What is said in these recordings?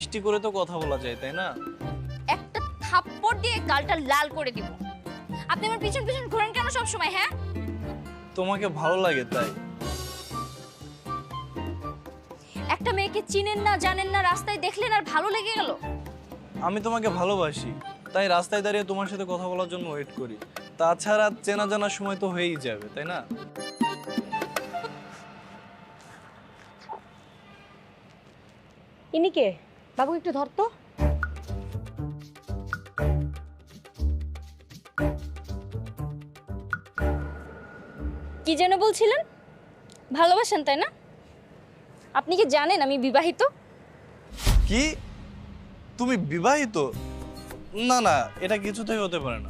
মিষ্টি করে তো কথা বলা যায়, তাই না? একটা থাপ্পড় দিয়ে গালটা লাল করে দিব। আপনি আমার পিছন পিছন ঘোরেন কেন সব সময়? হ্যাঁ, তোমাকে ভালো লাগে তাই। একটা মেয়েকে চিনেন না জানেন না, রাস্তায় দেখলেন আর ভালো লেগে গেল। আমি তোমাকে ভালোবাসি, তাই রাস্তায় দাঁড়িয়ে তোমার সাথে কথা বলার জন্য ওয়েট করি। তাছাড়া চেনা জানার সময় তো হয়েই যাবে, তাই না? ইনি কে? বাবু একটু ধর তো। কি যেন বলছিলেন? ভালোবাসেন তাই না? আপনি কি জানেন আমি বিবাহিত? কি? তুমি বিবাহিত? না না, এটা কিছুতেই হতে পারে না।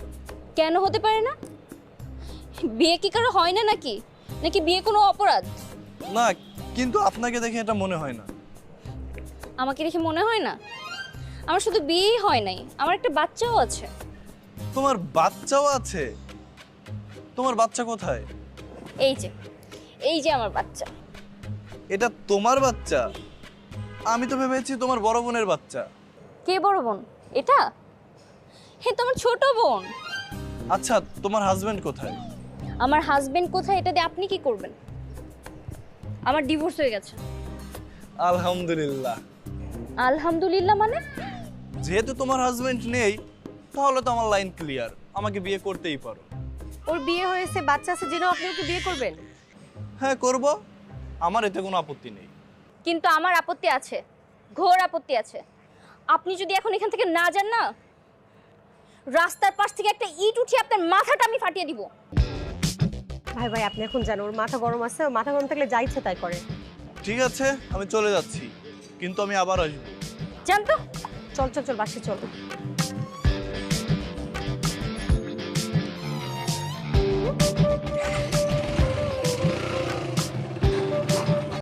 কেন হতে পারে না? বিয়ে কি কারো হয় না নাকি? নাকি বিয়ে কোনো অপরাধ? না, কিন্তু আপনাকে দেখে এটা মনে হয় না। আমাকে দেখে মনে হয় না? আমার শুধু বিয়েই হয় নাই, আমার একটা বাচ্চাও আছে। তোমার বাচ্চাও আছে? তোমার বাচ্চা কোথায়? এই যে, এই যে আমার বাচ্চা। এটা তোমার বাচ্চা? আমি তো ভেবেছি তোমার বড় বোনের বাচ্চা। কে বড় বোন? এটা? হে, তোমার ছোট বোন। আচ্ছা, তোমার হাজবেন্ড কোথায়? আমার হাজবেন্ড কোথায় এটা দিয়ে আপনি কি করবেন? আমার ডিভোর্স হয়ে গেছে। আলহামদুলিল্লাহ। আলহামদুলিল্লাহ মানে? যেহেতু তোমার হাজবেন্ড নেই, তাহলে তো আমার লাইন ক্লিয়ার, আমাকে বিয়ে করতেই পারো। ওর বিয়ে হয়েছে, বাচ্চা আছে, জেনেও আপনি ওকে বিয়ে করবেন? হ্যাঁ করব, আমার এতে কোনো আপত্তি নেই। কিন্তু আমার আপত্তি আছে, ঘোর আপত্তি আছে। আপনি যদি এখন এখান থেকে না যান না, রাস্তার পাশ থেকে একটা ইট উঠিয়ে আপনার মাথাটা আমি ফাটিয়ে দিব। ভাই ভাই, আপনি এখন জানো ওর মাথা গরম আছে, ও মাথা গরম থাকলে যা ইচ্ছে তাই করে। ঠিক আছে, আমি চলে যাচ্ছি, কিন্তু আমি আবার আসবো। জান তো? চল চল চল, বাসে চল।